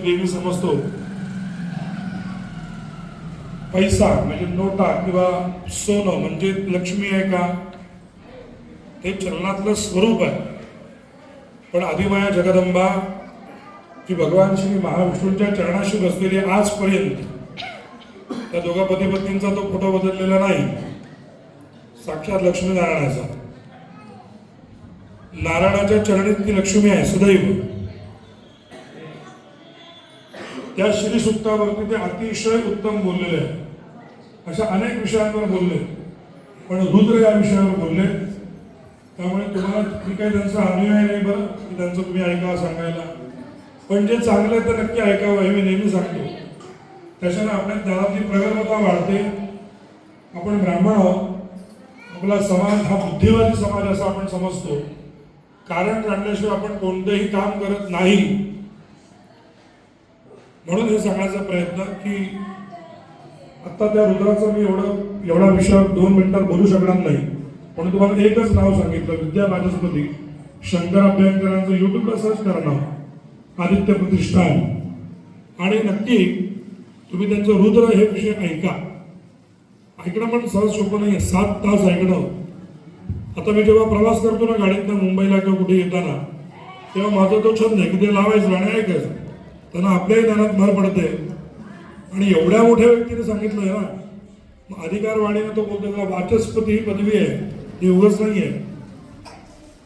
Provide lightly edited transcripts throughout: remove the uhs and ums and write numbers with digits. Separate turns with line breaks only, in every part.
नेहमी समजतो पैसा म्हणजे नोटा किंवा सोनं म्हणजे लक्ष्मी आहे का, हे चलनातलं स्वरूप आहे. पण आदिमाया जगदंबा जी भगवान श्री महाविष्णूंच्या चरणाशी बसलेली आजपर्यंत त्या दोघा पती पत्नींचा तो फोटो बदललेला नाही. साक्षात लक्ष्मीनारायणाचा, नारायणाच्या चरणी ती लक्ष्मी आहे सदैव. त्या श्री सूक्तावरती ते अतिशय उत्तम बोललेले आहे. अशा अनेक विषयांवर बोलले, पण रुद्र या विषयावर बोलले. त्यामुळे तुम्हाला मी काही त्यांचा अनुयाय नाही बरं की त्यांचं तुम्ही ऐकावं सांगायला, पण जे चांगलं आहे ते नक्की ऐकावं हे मी नेहमी सांगतो. त्याच्यानं आपल्या ज्ञानातली प्रगल्भता वाढते. आपण ब्राह्मण आहोत, आपला समाज हा बुद्धिवादी समाज असा आपण समजतो. कारण जाणल्याशिवाय आपण कोणतेही काम करत नाही. म्हणून हे सांगण्याचा प्रयत्न की आता त्या रुद्राचं मी एवढा विषयावर 2 मिनिटात बोलू शकणार नाही, पण तुम्हाला एकच नाव सांगितलं, विद्या वाचस्पती शंकर अभ्यंकरांचं युट्यूबला सर्च करा नाव आदित्य प्रतिष्ठान, आणि नक्की तुम्ही त्यांचं रुद्र हे विषय ऐका. ऐकणं पण सहज सोपं नाही आहे, 7 तास ऐकणं. आता मी जेव्हा प्रवास करतो ना गाडीतनं मुंबईला किंवा कुठे येताना, तेव्हा माझा तो छंद आहे की ते लावायचं आणि ऐकायचं. त्यांना आपल्याही ज्ञानात भर पडते. आणि एवढ्या मोठ्या व्यक्तीने सांगितलंय ना, अधिकारवाणीने तो बोलतो का वाचस्पती ही पदवी आहे, ही उगाच नाही आहे.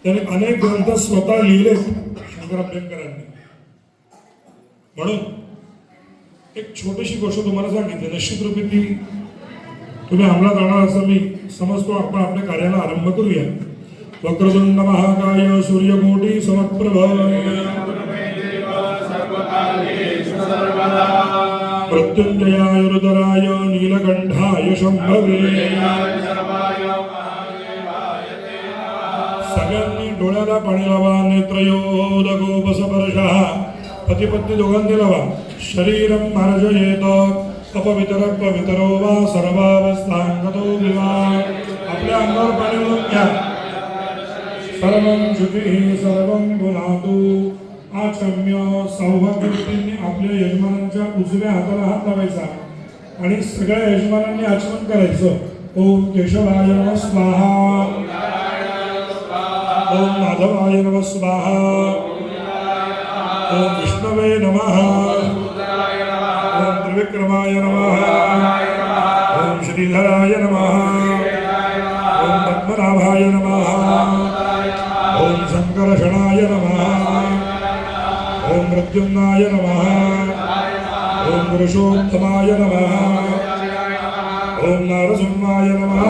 त्याने अनेक ग्रंथ स्वतः लिहिले शंकर अभ्यंकरांनी. म्हणून एक छोटीशी गोष्ट तुम्हाला सांगितली, निश्चितरूपी ती तुम्ही अंमलात आणणार असं मी समजतो. आपण आपल्या कार्याला आरंभ करूया. वक्रतुंड महाकाय सूर्यकोटी समप्रभ प्रत्युंजयाय रुद्राय नीलकंठाय शंभवे. सगळ्यांनी डोळ्याला पाणी लावा. नेत्रयोदगोपसपर्शः पतिपत्नी दोघांनी लावा. शरीरं मार्जयेत अपवितर पवितरो वा सर्वावस्थांगतो विवा. आपल्या अंगावर पाणी लावून घ्या. सर्वं शुचिः सर्वं गुणातु. आचम्य सौभाग्यवतींनी आपल्या यजमानांच्या उजव्या हाताला हात लावायचा आणि सगळ्या यजमानांनी आचमन करायचं. ओम केशवाय नमः स्वाहा, ओम माधवाय नमः स्वाहा, ओम विष्णवे नमः, ओम त्रिविक्रमाय नमः, ओम श्रीधराय नमः, ओम पद्मनाभाय नमः, ओम शंकरषणाय नमः, ओम प्रद्युम्नाय नमः, ओम पुरुषोत्तमाय नमः, ओम नारसिंहाय नमः,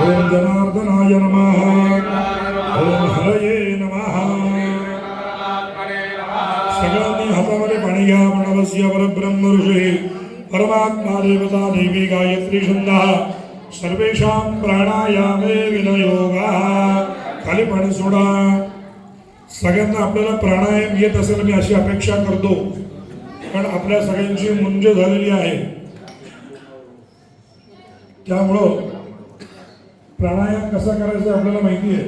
ओम जनार्दनाय नमः, ओम हरये नमः. सगळ्यांनी हातामध्ये पाणी घ्या. प्रणवस्य परब्रह्म ऋषी परमात्मा देवता देवी गायत्री छंदः सर्वेषां प्राणायामे विनियोगः. खाली पाणी सोडा. सगळ्यांना आपल्याला प्राणायाम येत असेल मी अशी अपेक्षा करतो, कारण आपल्या सगळ्यांची मुंज झालेली आहे. त्यामुळं प्राणायाम कसा करायचा आपल्याला माहिती आहे.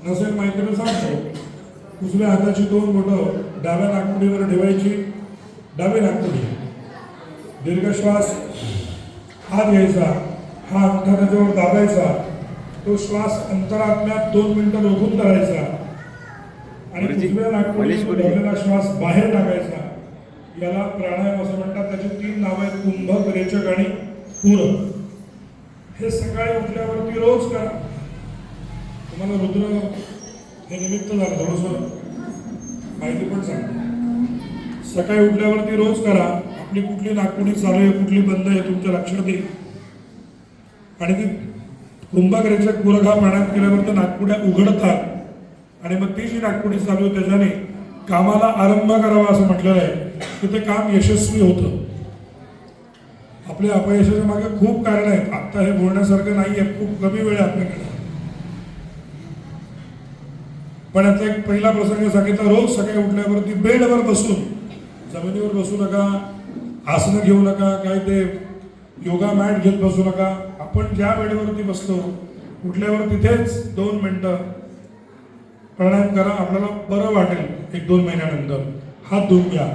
नसेल माहिती तर सांगतो. उजव्या हाताची 2 बोटं डाव्या नाकपुडीवर ठेवायची. डावी नाकपुडी दीर्घ श्वास हात घ्यायचा, हा अंगठा त्याच्यावर दाबायचा. तो श्वास अंतरात्म्यात 2 मिनिटं रोखून धरायचा आणि उजव्या नाकपुडीतून भरलेला श्वास बाहेर टाकायचा. याला प्राणायाम असं म्हणतात. त्याची 3 नावं आहेत, कुंभक, रेचक आणि पूरक. हे सकाळी उठल्यावरती रोज करा. तुम्हाला रुद्र हे निमित्त झालं, थोडंसं माहिती पण सांगतो. सकाळी उठल्यावरती रोज करा. आपली कुठली नाकपुडी चालू आहे, कुठली बंद आहे तुमच्या लक्षात येईल. आणि ती कुंभक, रेचक, पूरक हा प्राणायाम केल्यावर नाकपुड्या उघडतात आणि मग ती जी नाकपुडी चालू आहे त्याच्याने कामाला आरंभ करावा असं म्हटलेलं आहे की ते काम यशस्वी होतं. आपल्या अपयशाच्या मागे खूप कारण आहेत. आता हे बोलण्यासारखं नाही आहे, खूप कमी वेळ आहे आपल्याकडे. पण याचा एक पहिला प्रसंग सांगितला. रोज सकाळी उठल्यावरती बेडवर बसून, जमिनीवर बसू नका, आसनं घेऊ नका, काय ते योगा मॅट घेत बसू नका. आपण ज्या बेडवरती बसतो उठल्यावर तिथेच 2 मिनिटं प्राणायाम करा. आपल्याला बरं वाटेल 1-2 महिन्यानंतर. हात धुवून घ्या.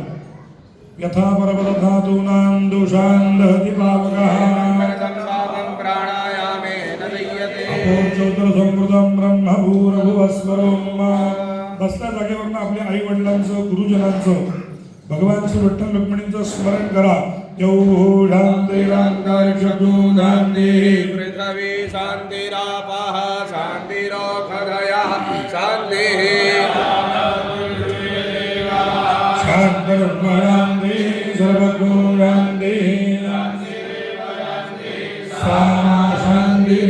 यथा परपदधातूनां दोषान् दहति पावकः अपोच्चोत्तरसंवृतं ब्रह्मभूर्भुवस्वरोम. बसल्या जागेवरनं आपल्या आई वडिलांचं गुरुजनांचं भगवान श्री विठ्ठल रुक्मिणींचं स्मरण करा. यौ शांती शांती शांती
पृथ्वी शांतिरापः शांतिरोषधयः शान्तिः
शांति सर्वगुण शांति शांति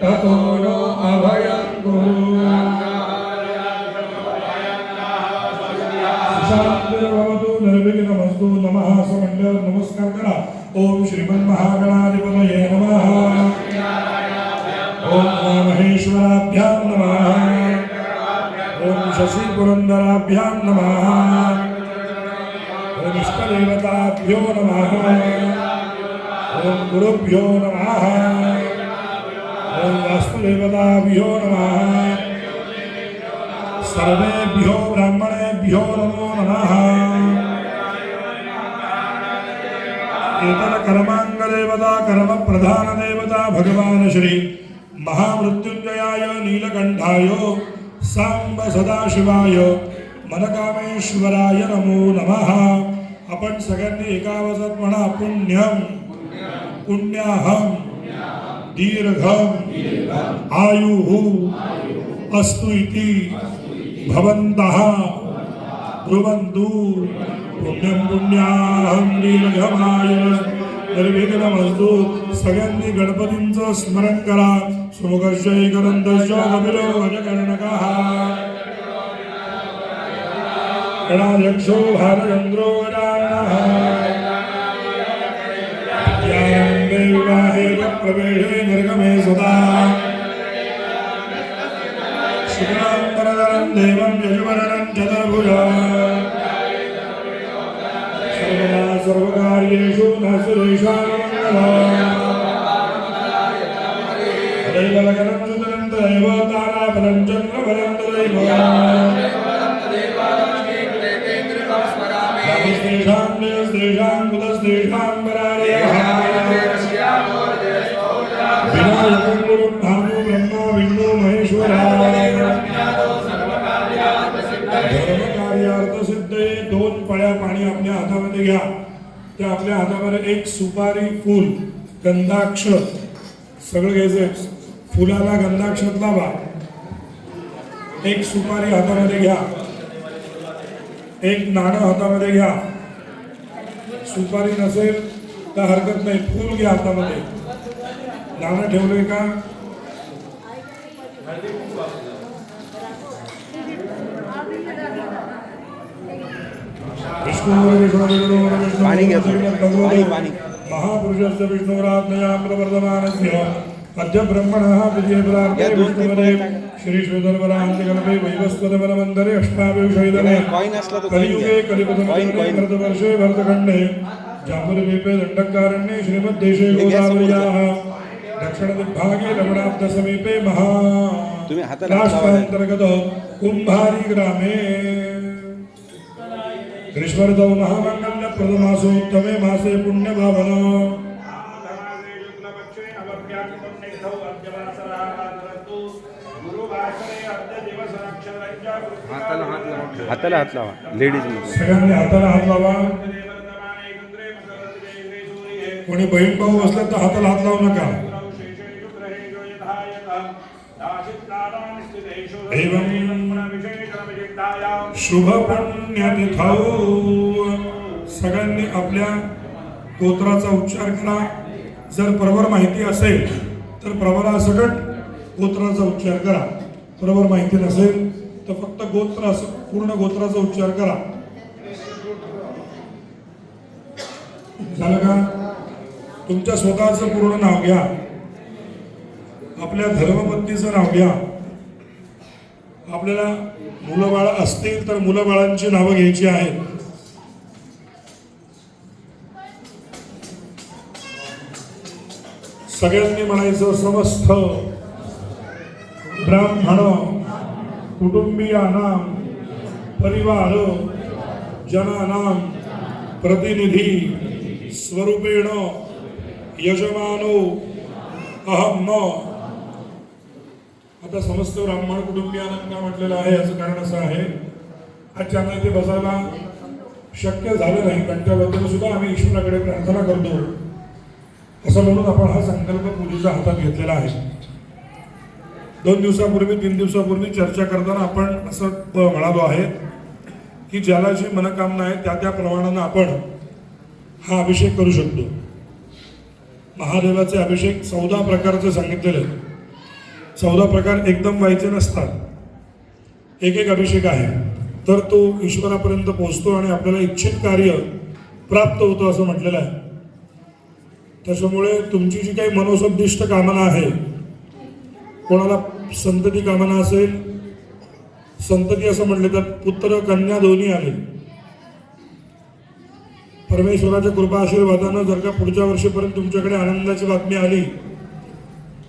ततो नो अभयं गुरु शांतिर्भवतु निर्विघ्नमस्तु. नमः असं म्हणल्यावर नमस्कार करा. ओम श्रीमन्महागणाधिपतये नमः. ओम महेश्वराभ्यां नमः. ओम शशि पुरंदराभ्यां नमः. ओम इष्टदेवताभ्यो नमः. ओम गुरुभ्यो नमः. ओम वास्तुदेवताभ्यो नमः. सर्वेभ्यो ब्राह्मणेभ्यो नमो नमः. एतत् कर्मांगदेवता कर्मप्रधानदेवता भगवान् श्री महामृत्युंजयाय नीलकंठाय सांब सदाशिवाय मनकामेश्वराय नमो नमः. आपण सगळ्यांनी एकावचनात म्हणा. पुण्यम पुण्याहम दीर्घम आयुः अस्तु इति भवन्तः ब्रुवन्तु. पुण्यम पुण्याहम दीर्घमायुः निर्विघ्नमस्तु. सगळ्यांनी गणपतींचं स्मरण करा. सुमुखश्चैकरन्तश्च कपिलो गजकर्णकः गणाध्यक्षो भारचन्द्रो गजाननः. विद्यारम्भे विवाहे च प्रवेशे निर्गमे सदा शुक्लाम्बरधरं देवं यजुवरनं चतुर्भुजा सर्वदा सर्वकार्येषु न सुरेषां मङ्गलम्. दैवलगनं सुतनं दैव ताराबलं चन्द्रबलं तदैव स्त्रीषां स्त्रीषां कुलस्त्रीषां परायः विनायकं गुरुं भानु ब्रह्मा विष्णु महेश्वराय धर्मकार्यार्थ सिद्धे. दोन पळ्या पाणी आपल्या हातामध्ये घ्या. त्या आपल्या हातामध्ये एक सुपारी फूल गंधाक्ष सगळं घ्यायचं. फुलाला गंधाक्षत लावा. एक सुपारी हातामध्ये घ्या. एक नाणं हातामध्ये घ्या. सुपारी नसेल तर हरकत नाही. फूल घ्या हातामध्ये. नाणं ठेवलंय का? महापुरुषस्य विष्णुराज्ञयामृतवर्धमानस्य अद्य ब्रह्मणः विजयप्राप्ते विष्णुपदे श्री श्रीधर्मराजकल्पे वैवस्वतवनमन्तरे अष्टाविंशतितमे कलियुगे कलिपतमे भरतवर्षे भरतखण्डे जाम्बुद्वीपे दण्डकारण्ये श्रीमद्देशे गोदावर्याः दक्षिणदिग्भागे लवणाब्धसमीपे महाराष्ट्रान्तर्गत कुम्भारी ग्रामे ग्रीष्मर्तौ महामङ्गल्यप्रदमासोत्तमे मासे पुण्यभावन
हाताला हात लावा. लेडीज
सगळ्यांनी हाताला हात लावा. कोणी बहीण भाऊ असलं तर हाताला हात लावू नका. शुभ पुण्यतिथौ सगळ्यांनी आपल्या गोत्राचा उच्चार करा. जर प्रवर माहिती असेल तर प्रवरासकट गोत्राचा उच्चार करा. प्रवर माहिती नसेल तर फक्त गोत्र पूर्ण गोत्राचा उच्चार करा. झालं का? तुमच्या स्वतःचं पूर्ण नाव घ्या. आपल्या धर्मपत्नीचं नाव घ्या. आपल्याला मुलं बाळ असतील तर मुलं बाळांची नावं घ्यायची आहेत. सगळ्यांनी म्हणायचं समस्त ब्राह्मण कुटुंबीयानां परिवार जनानां प्रतिनिधी स्वरूपेण यजमानो अहम न. आता समस्त ब्राह्मण कुटुंबियांना म्हटलेलं आहे. याचं कारण असं आहे, आज ज्यांना इथे बसायला शक्य झालं नाही त्यांच्या वतीनं सुद्धा आम्ही ईश्वराकडे प्रार्थना करतो. असं म्हणून आपण हा संकल्प पूजेचा हातात घेतलेला आहे. 2 दिवसापूर्वी 3 दिवसापूर्वी चर्चा करताना आपण असं म्हणालो आहे की ज्याला जी मनोकामना आहे त्या त्या प्रमाणानं आपण हा अभिषेक करू शकतो. महादेवाचे अभिषेक 14 प्रकारचे सांगितलेले. 14 प्रकार एकदम व्हायचे नसतात. एक एक अभिषेक आहे, तर तो ईश्वरापर्यंत पोहोचतो आणि आपल्याला इच्छित कार्य प्राप्त होतं असं म्हटलेलं आहे. त्याच्यामुळे तुमची जी काही मनोसदिष्ट कामना आहे, कोणाला संतती कामना असेल, संतती असं म्हटले तर पुत्र कन्या दोन्ही आले, परमेश्वराच्या कृपा आशीर्वादानं जर का पुढच्या वर्षीपर्यंत तुमच्याकडे आनंदाची बातमी आली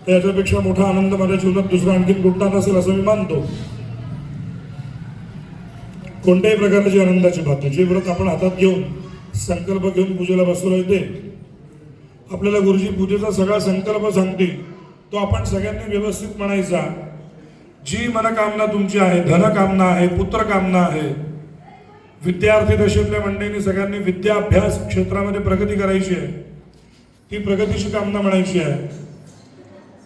तर याच्यापेक्षा मोठा आनंद माझ्या जीवनात दुसरा आणखीन कुठला नसेल असं मी मानतो. कोणत्याही प्रकारची आनंदाची बातमी, जे व्रत आपण हातात घेऊन संकल्प घेऊन पूजेला बसलो आहे ते आपल्याला गुरुजी पूजेचा सगळा संकल्प सांगतील, तो आपण सगळ्यांनी व्यवस्थित म्हणायचा. जी मनकामना तुमची आहे, धनकामना आहे, पुत्रकामना आहे, विद्यार्थी दशेतल्या मंडळींनी सगळ्यांनी विद्याभ्यास क्षेत्रामध्ये प्रगती करायची आहे, ती प्रगतीची कामना म्हणायची आहे.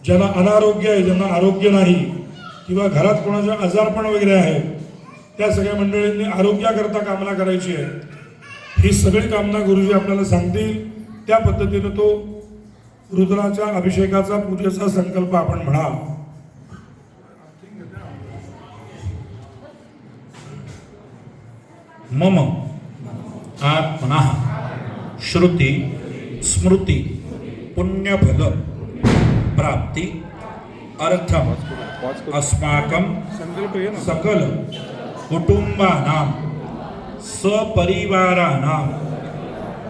ज्यांना अनारोग्य आहे, ज्यांना आरोग्य नाही किंवा घरात कोणाच्या आजारपण वगैरे आहे, त्या सगळ्या मंडळींनी आरोग्याकरता कामना करायची आहे. ही सगळी कामना गुरुजी आपल्याला सांगतील. त्या पद्धतीनं तो रुद्राच्या अभिषेकाचा पूजेचा संकल्प आपण म्हणा.
मम आत्मनः श्रुति स्मृति पुण्यफल प्राप्ति अर्थम अस्माकं सकल कुटुंबानां सपरिवाराणां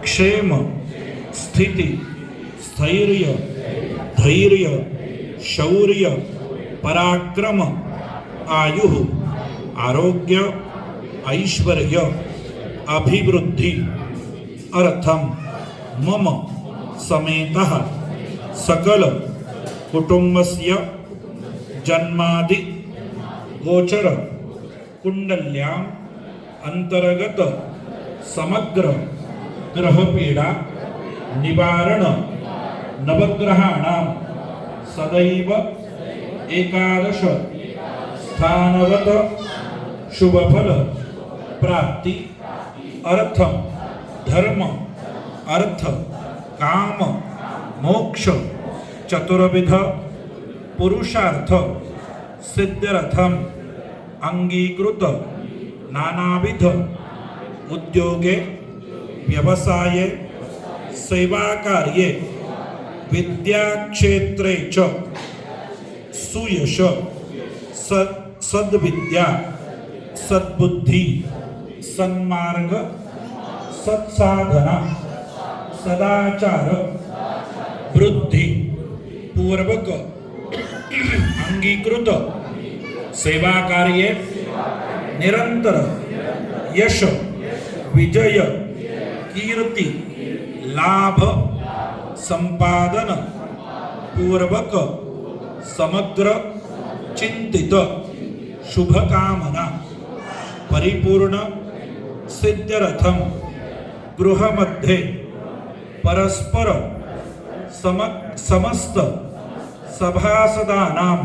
क्षेम स्थिति स्थैर्य धैर्य शौर्य पराक्रम आयु आरोग्य ऐश्वर्य अभिवृद्धि अर्थम मम समेतः सकल कुटुंबस्य जन्मादि गोचर कुंडल्याम् अंतर्गत समग्र ग्रहपीडा निवारण नवग्रहाणां सदैव एकादश स्थानवत शुभफल प्राप्ति अर्थम धर्म अर्थ काम मोक्ष चतुर्विध पुरुषार्थ सिद्ध्यर्थम अंगीकृत नानाविध उद्योगे व्यवसाये सेवाकार्ये विद्याक्षेत्रे च सुयश सद्विद्या सद्बुद्धि सन्मार्ग सत्साधना सदाचार वृद्धि पूर्वक अंगीकृत सेवा कार्ये निरंतर यश विजय कीर्ति लाभ संपादन पूर्वक समग्र चिंतित शुभकामना परिपूर्ण सिद्ध्यर्थम गृहमध्ये परस्पर समस्त सभासदानां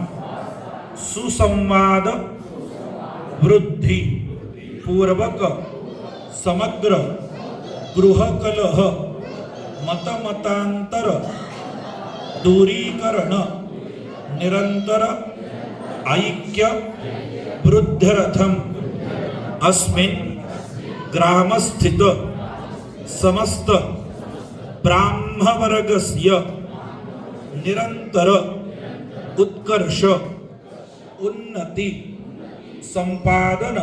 सुसंवाद वृद्धि पूर्वक समग्र गृहकलह मतमतांतर दूरीकरण निरंतर ऐक्य वृद्ध्यर्थम अस्मिन् ग्रामस्थित समस्त ब्राह्मवर्गस्य निरंतर उत्कर्ष उन्नति संपादन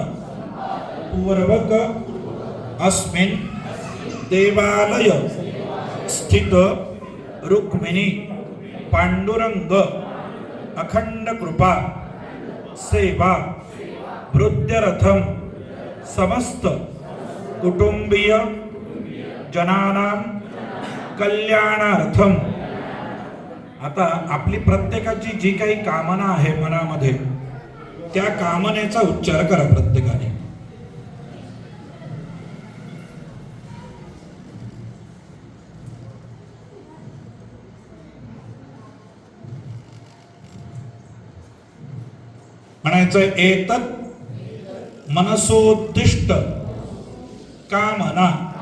पूर्वक अस्मिन् देवालय स्थित रुक्मिणी पांडुरंग अखंड कृपा सेवा भृत्यरथम समस्त कुटुंबीय जनानां कल्याणार्थम. आता आपली प्रत्येकाची जी काही कामना आहे मनामध्ये, त्या कामनेचा उच्चार करा प्रत्येकाने. म्हणायचं एतत् मनसोद्दिष्ट कामना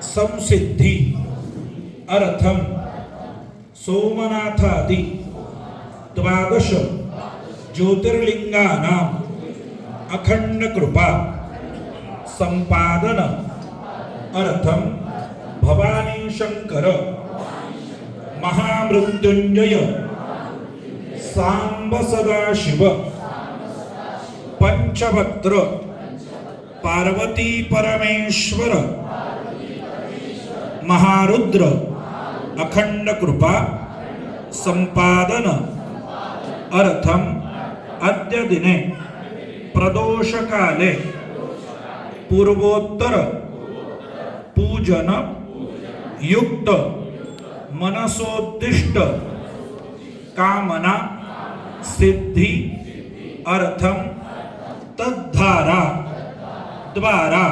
संसिद्धी अर्थम सोमनाथादि द्वादश ज्योतिर्लिंगानाम अखंड कृपा संपादन अर्थम भवानी शंकर महामृत्युंजय सांब सदाशिव पंचभद्र पार्वती परमेश्वर महारुद्र अखंड कृपा संपादन अर्थम अद्य दिने प्रदोष काले पूर्वोत्तर पूजन युक्त मनसोद्दिष्ट कामना सिद्धि अर्थम तद्धारा द्वारा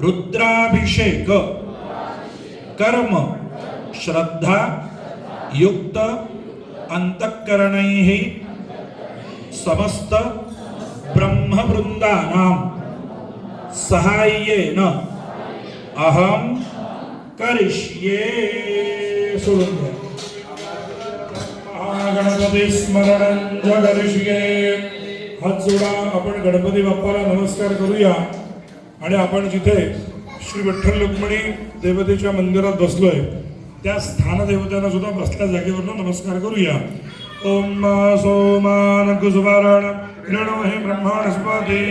रुद्राभिषेक कर्म श्रद्धा युक्त अंतःकरणैः समस्त ब्रह्मवृंदानां सहाय्येन अहम करिष्ये. सोडून द्या. महागणपती स्मरणं जगरिष्ये. हात जोडा. आपण गणपती बाप्पाला नमस्कार करूया. आणि आपण जिथे श्री विठ्ठल रुक्मिणी देवतेच्या मंदिरात बसलोय त्या स्थानदेवतांना सुद्धा बसल्या जागेवरून नमस्कार करूया. ओम सोमान कुसुमारण ऋणो हि ब्रह्माणस्पती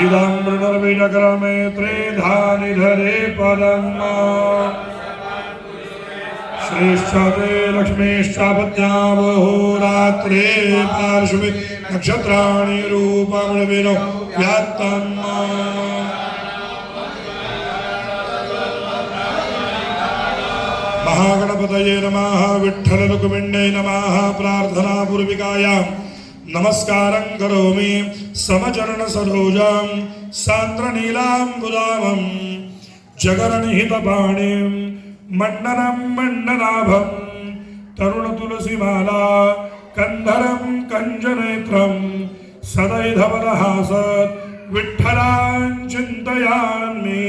इदमृतर्बीजक्रमे त्रिधानि धरे पदम् श्रेष्ठते लक्ष्मीश्चापत्यावहोरात्रे पार्श्वे नक्षत्राणि रूपमृविनो व्यात्तम्. महागणपतये नमः. विठ्ठल रुक्मिण्यै नमः. प्रार्थना पूर्विकायां नमस्कारं करोमि. समचरण सरोजं सान्द्रनीलाम्बुदामं जगरनिहितपाणिं मण्डनं मण्डनाभं तरुणतुलसीमाला कंधरं कंजनेत्रं सदैधवलहासत् विठ्ठलां चिन्तयामि.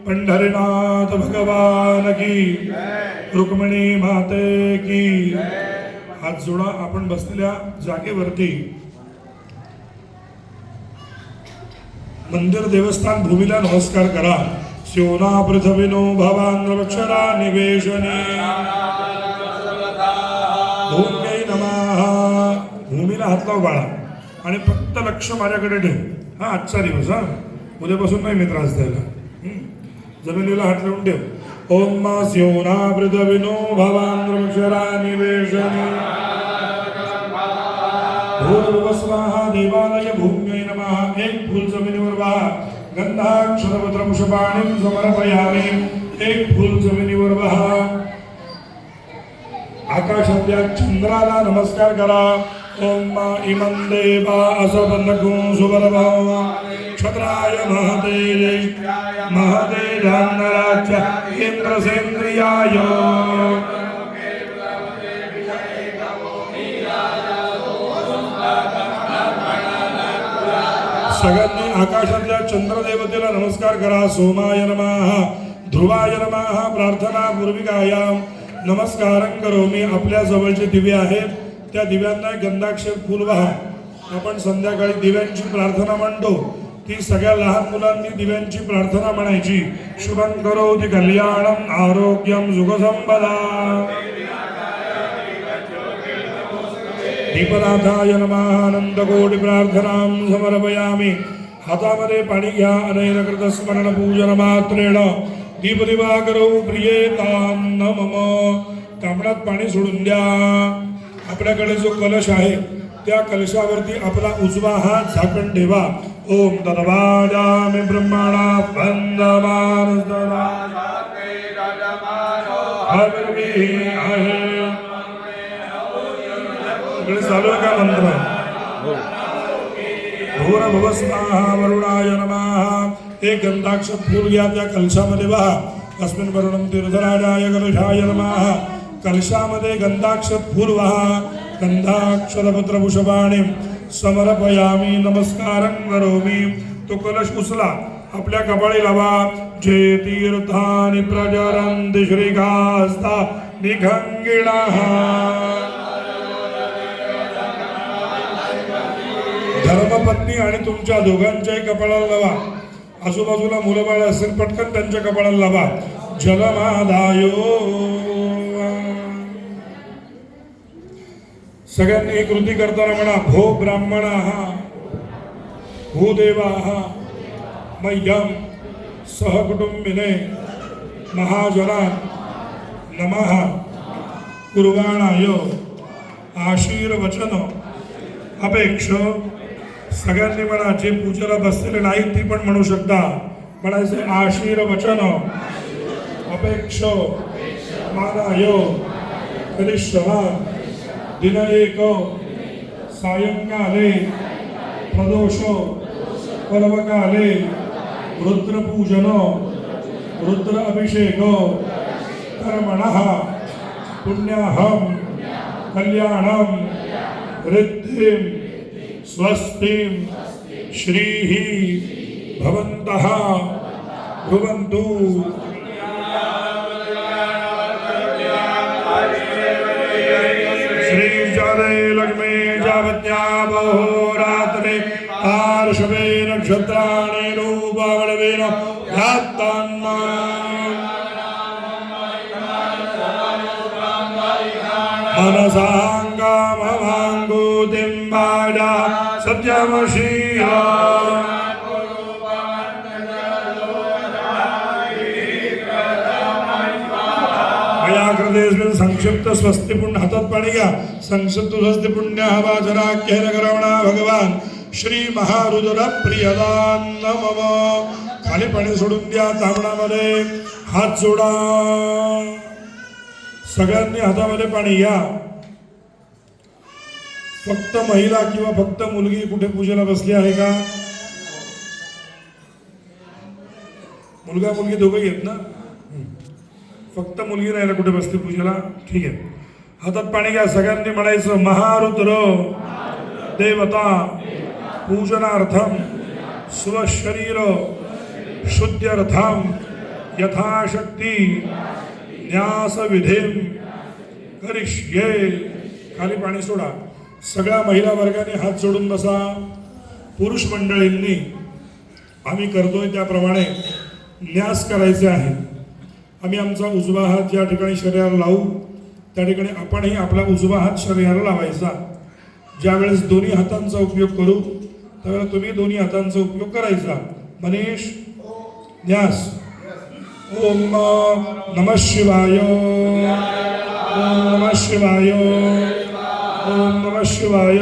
पंढरीनाथ भगवान की, रुक्मिणी माते की. हात जोडा. आपण बसलेल्या जागेवरती मंदिर देवस्थान भूमीला नमस्कार करा. शिवना पृथ्वीनो भवांद्रक्षरा निवेशने भूम्यै नमः. भूमीला हात लाव बाळा आणि फक्त लक्ष माझ्याकडे ठेव. हा आजचा दिवस. हा उद्यापासून नाही मी त्रास द्यायला. जमिनीला हात लावून ठेव. ओम शिवना पृथ्वीनो भवांद्रक्षरा निवेशने भूर्भुवस्वाहा. देवालय भूम्यै नमः. एक फूल जमिनीवर वाहा. गंधाक्षरपत्र पुष्पाणिं समर्पयामि. एक फूल जमिनीवर वाहा. आकाशातल्या चंद्राला नमस्कार करा. ओम इमं देवा असवनगुं सुवरभव क्षत्राय महते महतेजान्नराज्य इंद्रसेन्द्रियाय. सगळ्यांनी आकाशातल्या चंद्रदेवतेला नमस्कार करा. सोमाय नमः. ध्रुवाय नमः. प्रार्थना पूर्विकायां नमस्कारं करोमि. आपल्या जवळचे दिवे आहेत त्या दिव्यांना गंधाक्षर फूल वाहा. आपण संध्याकाळी दिव्यांची प्रार्थना म्हणतो ती सगळ्या लहान मुलांनी दिव्यांची प्रार्थना म्हणायची. शुभं करोति कल्याणं आरोग्यं सुखसंपदा. दीपनाथाय नमः. आनंदकोटि प्रार्थनां समर्पयामि. हातामध्ये पाणी घ्या. अनैनकृत स्मरण पूजन मात्रेण दीपदिवाकरौ प्रियेतां मम. तांबड्यात पाणी सोडून द्या. आपल्याकडे जो कलश आहे त्या कलशावरती आपला उजवा हात झाकण ठेवा. ओम तद्वाजामि ब्रह्मणा वंदमानस्तदा हविर्भिः आहे. इकडे चालू आहे का मंत्र? भूर्भुवस्वाहा वरुणाय नमः. एक गंधाक्ष फूल घ्या, त्या कलशामध्ये वाहा. अस्मिन् वरुणं तीर्थराजाय कलशाय नमः. कलशामध्ये गंधाक्ष फूल वाहा. गंधाक्षरपत्रपुष्पाणि समर्पयामि. नमस्कारं करोमि. तो कलश उचला, आपल्या कपाळी लावा. जे तीर्थानि प्रजरन्ति श्रीकास्ता निखङ्गिणः. धर्मपत्नी आणि तुमच्या दोघांच्याही कपाळाला लावा. आजूबाजूला मुलंबाळ असेल, पटकन त्यांच्या कपाळाला लावा. जलमादायो. सगळ्यांनी एक कृती करताना म्हणा. भो ब्राह्मणाः भूदेवाः मह्यं सहकुटुंबिने महाजना नमः कुर्वाणाय आशीर्वचन अपेक्ष. सगळ्यांनी म्हणा. जे पूजेला बसलेले नाहीत ती पण म्हणू शकता. म्हणायचे आशीर्वचन अपेक्ष मानाय करिष्यामि. दिन एक सायंकाले प्रदोष पर्वकाले रुद्रपूजन रुद्र अभिषेक कर्मणः पुण्याहं कल्याणं रिद्धिं स्वस्तिं श्रीः भवन्तः भुवन्तु. लक्ष्मी जावत्या बहुरात्रे पार्श्वे नक्षत्राणि रूपवळवेन ध्यात्तान्मा. मनसाङ्गामवाङ्गूतिं वाजा सत्यमशीहा. संक्षिप्त स्वस्ति पुण्य. हातात पाणी घ्या. संक्षिप्त स्वस्ति पुण्य हवा जनाख्य करवणा भगवान श्री महारुद्र प्रियदान मम. खाली पाणी सोडून द्या. तांबणामध्ये हात जोडा. सगळ्यांनी हातामध्ये पाणी घ्या. फक्त महिला किंवा फक्त मुलगी कुठे पूजेला बसली आहे का? मुलगा मुलगी दोघंही आहेत ना? फक्त मुलगी नाही ना कुठे बसते पूजेला? ठीक आहे. हातात पाणी घ्या. सगळ्यांनी म्हणायचं महारुद्र देवता पूजनार्थम स्वशरीर शुद्ध्यर्थम यथाशक्ती न्यास विधिं करिष्ये. खाली पाणी सोडा. सगळ्या महिला वर्गाने हात जोडून बसा. पुरुष मंडळींनी आम्ही करतोय त्याप्रमाणे न्यास करायचे आहे. आम्ही आमचा उजवा हात ज्या ठिकाणी शरीराला लावू त्या ठिकाणी आपणही आपला उजवा हात शरीराला लावायचा. ज्यावेळेस दोन्ही हातांचा उपयोग करू त्यावेळेस तुम्ही दोन्ही हातांचा उपयोग करायचा. मनीष न्यास. ओम नमः शिवाय. ओम नमः शिवाय. ओम नमः शिवाय.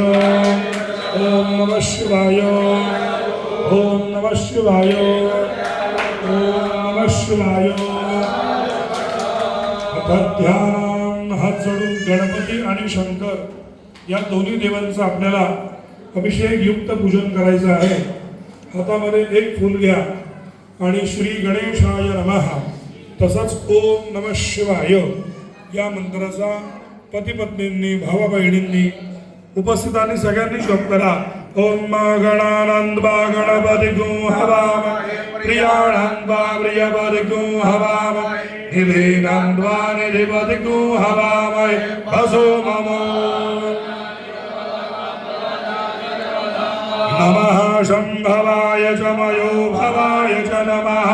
ओम नमः शिवाय. ओम नमः शिवाय. ओम नमः शिवाय. ध्यान. हात जोडून गणपती आणि शंकर या दोन्ही देवांचं आपल्याला अभिषेक युक्त पूजन करायचं आहे. हातामध्ये एक फूल घ्या आणि श्री गणेशाय नमः तसंच ओम नमः शिवाय या मंत्राचा पती पत्नींनी भावा बहिणींनी उपस्थितांनी सगळ्यांनी जप करा. ओम गणानंदवा गणपतिगुं हवामहे प्रियानंदवा प्रियपतिगुं हवामहे निधिनंदवा निधिपतिगुं हवामहे वसो मम. नमः शंभवाय च मयो भवाय च नमः.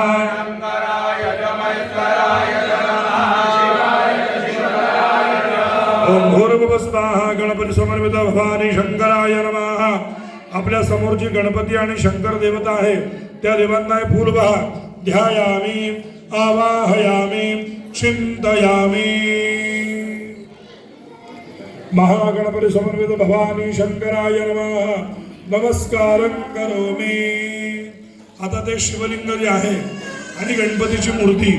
ओम भूर्भुवस्वाहा. गणपती समर्पित भवानी शंकराय नमः. आपल्या समोरची गणपती आणि शंकर देवता आहे त्या देवांना फूल वाहा. ध्यायामी आवाहयामी चिंतयामी. महागणपती समर्पित भवानी शंकराय नमः नमस्कारं करोमि. आता ते शिवलिंग जे आहे आणि गणपतीची मूर्ती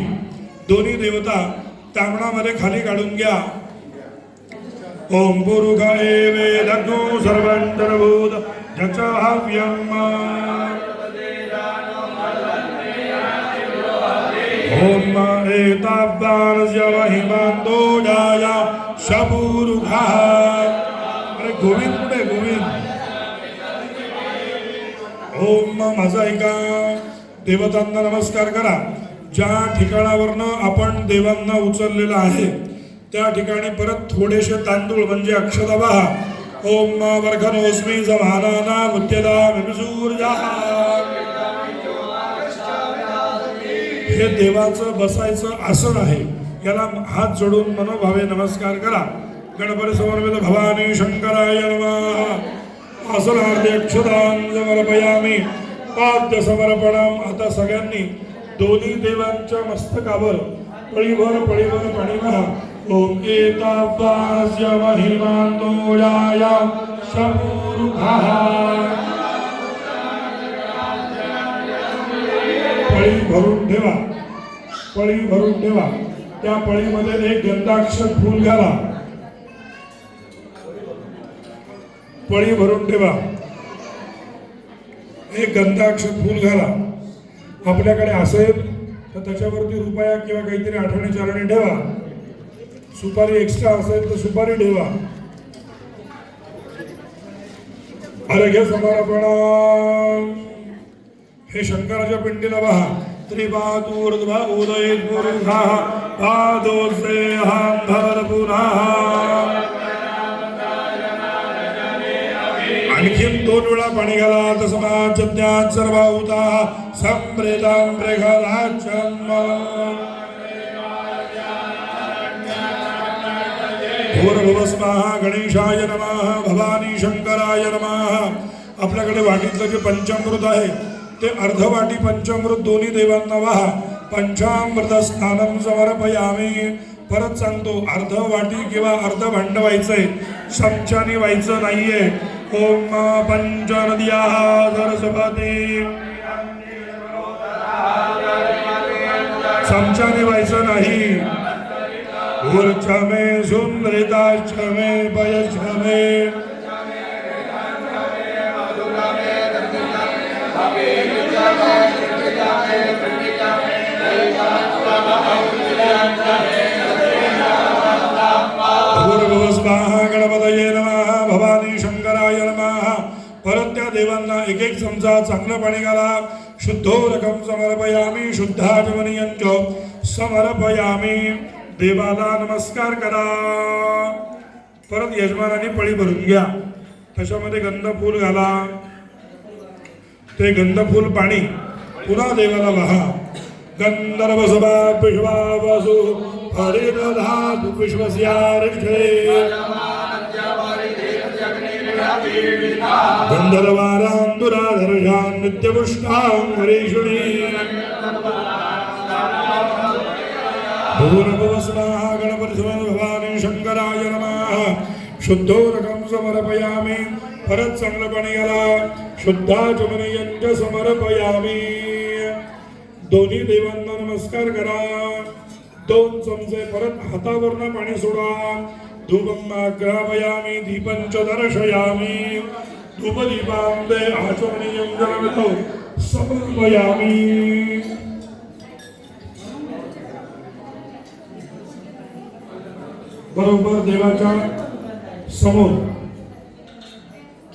दोन्ही देवता तांबणामध्ये खाली काढून घ्या. ओम पुरुखाय वेदज्ञो सर्वंतरभूत जचाहव्यम् ओम एताब्दानस्य महिमान्तो जाया शपुरुखः. अरे गोविंद कुठे गोविंद. ओम माझा ऐका. देवतांना नमस्कार करा. ज्या ठिकाणावरनं आपण देवांना उचललेलं आहे त्या ठिकाणी परत थोडेसे तांदूळ म्हणजे अक्षता वाहा. ओम वर्खनोस्मी समानाना मुत्यदा विमसूर्या. हे देवाचं बसायचं आसन आहे. याला हात जोडून मनोभावे नमस्कार करा. गणपती समर्पित भवानी शंकराय नमः. आसनार्थे अक्षतां समर्पयामि. पाद्य समर्पणम. आता सगळ्यांनी दोन्ही देवांच्या मस्तकावर पळीभर पाणी वाहा. ओम एताब्दानस्य महिमान्तो जाया शपुरुखः. पळी भरून ठेवा. पळी भरून ठेवा. त्या पळीमध्ये एक गंधाक्षर फूल घाला. पळी भरून ठेवा. एक गंधाक्षर फूल घाला. आपल्याकडे असेल तर त्याच्यावरती रुपया किंवा काहीतरी आठवणी चालणी ठेवा. सुपारी एक्स्ट्रा असेल तर सुपारी ठेवा. अर्घ्य समर्पण. हे शंकराच्या पिंडीला वाहा. त्रिपादूर्ध्वा उदयपूर्धा पादोस्तेहांधर पुनः. आणखीन 2 वेळा पाणी घाला. तस्मात् ज्ञात सर्वभूता संप्रेतां प्रेखराजन्म. भूर्भुवस्वाहा गणेशाय नमः भवानी शंकराय नमः. आपल्याकडे वाटीतलं जे पंचामृत आहे ते अर्धवाटी पंचामृत दोन्ही देवांना वाहा. पंचामृत स्नानं समर्पयामि. परत सांगतो अर्ध वाटी किंवा अर्ध भांड व्हायचंय. चमच्याने व्हायचं नाहीये. ओम पंचनद्याः सरस्वती. चमच्याने व्हायचं नाही. ऊर्चमे सुंदरिताक्षमे पयक्षमे. भूर्भुवस्वाहा गणपतये नमः भवानी शंकराय नमः. परत त्या देवांना एक एक चमचा चांगलं पाणी घाला. शुद्धोदकं समर्पयामि. शुद्धाचमनीयंच समर्पयामि. देवाला नमस्कार करा. परत यजमानाने पळी भरून घ्या. त्याच्यामध्ये गंधफूल घाला. ते गंधफूल पाणी पुन्हा देवाला वाहा. गंधर्व सभा पुष्पावसु हरिदधातु पुष्पस्यार्षे. गंधर्वारान्दुराधर्षान् नित्यपुष्टां हरीषुणी. भूर्भुवस्वाहा गणपती भवानी शंकराय नमः. शुद्धोदकं समर्पयामि. परत चांगलं पाणी घाला. शुद्धाचमनीयंच समर्पयामि. दोन्ही देवांना नमस्कार करा. 2 चमचे परत हातावरनं पाणी सोडा. धूपं आग्रापयामि. दीपं च दर्शयामि. धूपदीपां ते आचमनीयं जलमितो समर्पयामि. बरोबर देवाच्या समोर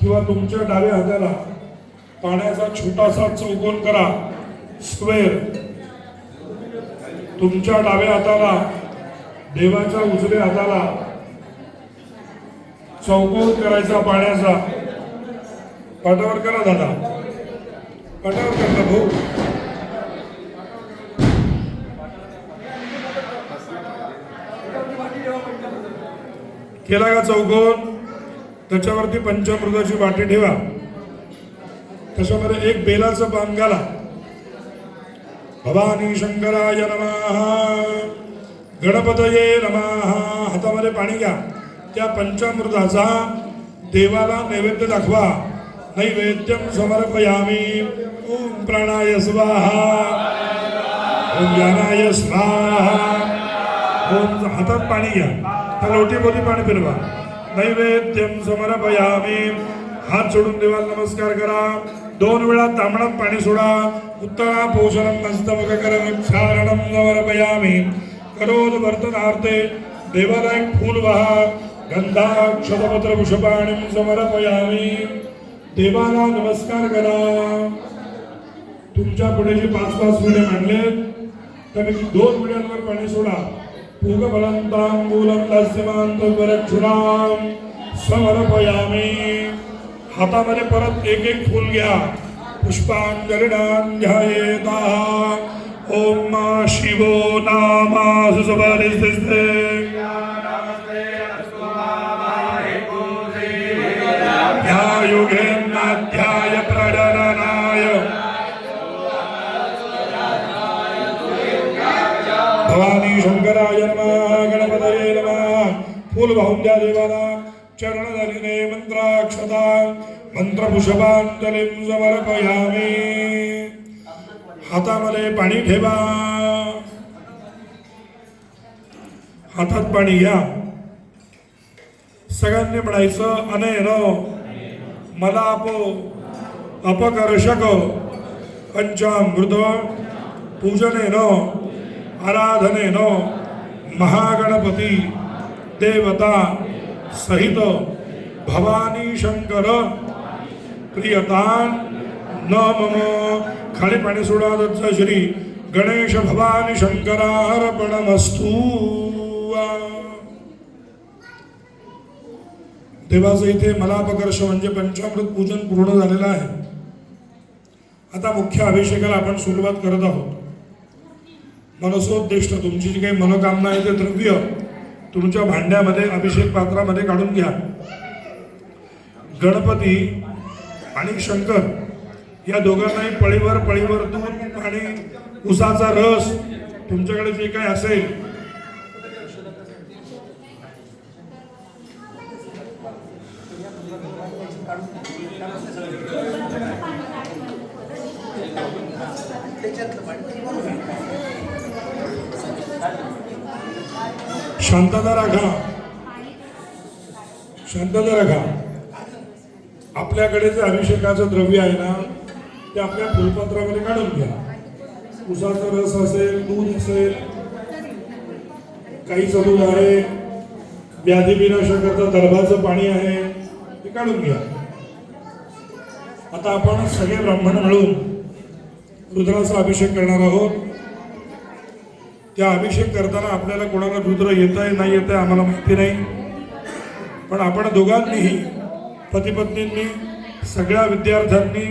किंवा तुमच्या डाव्या हाताला पाण्याचा छोटासा चौकोन करा. स्क्वेअर. तुमच्या डाव्या हाताला देवाच्या उजव्या हाताला चौकोन करायचा पाण्याचा. पाठावर करा दादा. पाठावर करा भाऊ. केला का चौकोन. त्याच्यावरती पंचामृताची वाटी ठेवा. त्याच्यामध्ये एक बेलाचं पान घाला. भवानी शंकराय नमः. गणपतये नमः. हातामध्ये पाणी घ्या. त्या पंचामृताचा देवाला नैवेद्य दाखवा. नैवेद्यम समर्पयामी. ओम प्राणाय स्वाहा, ओम ज्ञानाय स्वाहा. ओम हातात पाणी घ्या, त्या लोटीभोवती पाणी फिरवा. नैवेद्यम समर्पयामी. हात जोडून देवाला नमस्कार करा. 2 वेळा तांबडात पाणी सोडा. उत्तरा पोषणम नस्तमुखकरम क्षारणम समर्पयामी. करोद वर्तनार्थे देवाला एक फूल वाहा. गंधाक्षतपत्र पुष्पाणिम समर्पयामी. देवाला नमस्कार करा. तुमच्या पुढे जे 5-5 विडे मांडले त्यापैकी 2 विड्यांवर पाणी सोडा. पूगफलंतांबूलं तस्यमांतवरक्षुराम समर्पयामी. हातामध्ये परत एक फूल घ्या. पुष्पांजलिनां ध्यायेता. ओम शिवो नामा सुसुपरिस्थिते. या योगेनाध्याय प्रजननाय भवानी शंकराय नमः. गणपतये नमः. फूल वाहून द्या देवाला. चरणधरीने मंत्राक्षता मंत्रपुष्पांजलिं समर्पयामी. हातामध्ये पाणी ठेवा. हातात पाणी घ्या. सगळ्यांनी म्हणायचं अनेन मलापो अपकर्षक पंचामृत पूजनेन आराधनेन महागणपती देवता सहित भवानी शंकर प्रियतान न मम. खाली पाणी सोडा. दत्त श्री गणेश भवानी शंकरार्पणमस्तु. देवाचं इथे मलापकर्ष म्हणजे पंचामृत पूजन पूर्ण झालेलं आहे. आता मुख्य अभिषेकाला आपण सुरुवात करत आहोत. मनसोद्दिष्ट तुमची जी काही मनोकामना आहे ते द्रव्य तुमच्या भांड्यामध्ये अभिषेक पात्रामध्ये काढून घ्या. गणपती आणि शंकर या दोघांनाही पळीवर दूध आणि उसाचा रस तुमच्याकडे जे काही असेल शांतता राखा. शांतता राखा. आपल्याकडे जे अभिषेकाचं द्रव्य आहे ना ते आपल्या फुलपत्रामध्ये काढून घ्या. उसाचा रस असेल, दूध असेल, गाईचं दूध आहे, व्याधी विनाशकाचं दर्भाचं पाणी आहे, ते काढून घ्या. आता आपण सगळे ब्राह्मण मिळून रुद्राचा अभिषेक करणार आहोत. त्या अभिषेक करताना आपल्याला कोणाला रुद्र येत आहे नाही येत आहे आम्हाला माहिती नाही, पण आपण दोघांनीही पती पत्नींनी सगळ्या विद्यार्थ्यांनी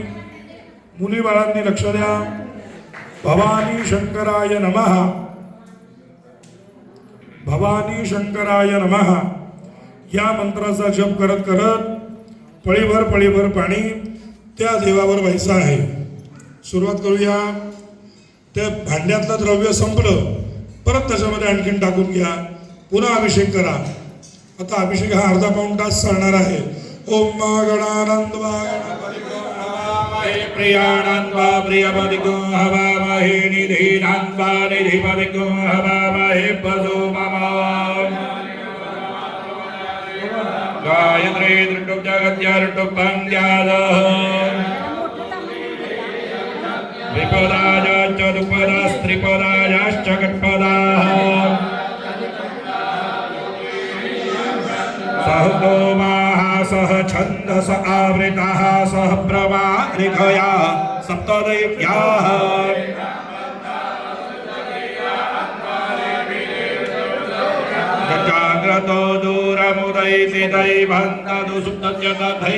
मुली बाळांनी लक्ष द्या. भवानी शंकराय नमः. भवानी शंकराय नमः या मंत्राचा जप करत करत पळीभर पाणी त्या देवावर व्हायचं आहे. सुरुवात करूया. त्या भांड्यातलं द्रव्य संपलं, परत त्याच्यामध्ये आणखीन टाकून घ्या. पुन्हा अभिषेक करा. आता अभिषेक हा अर्धा पाऊण तास चालणार आहे. ओम गणानंदवा प्रियानंदवा प्रियपदिको हवामहे निधीनांदवा निधिपदिको हवामहे पदो मम. गायत्री त्रिटुप जगत्यार्टुप पंद्यादः विपदाश्च दुपदास्त्रिपदाश्च षट्पदाः सह गोमाः सह छन्दस आवृताः सह प्रवारिकया सप्तदैव्याः जाग्रतो दूरमुदैति दैवं तदु सुप्तस्य तथै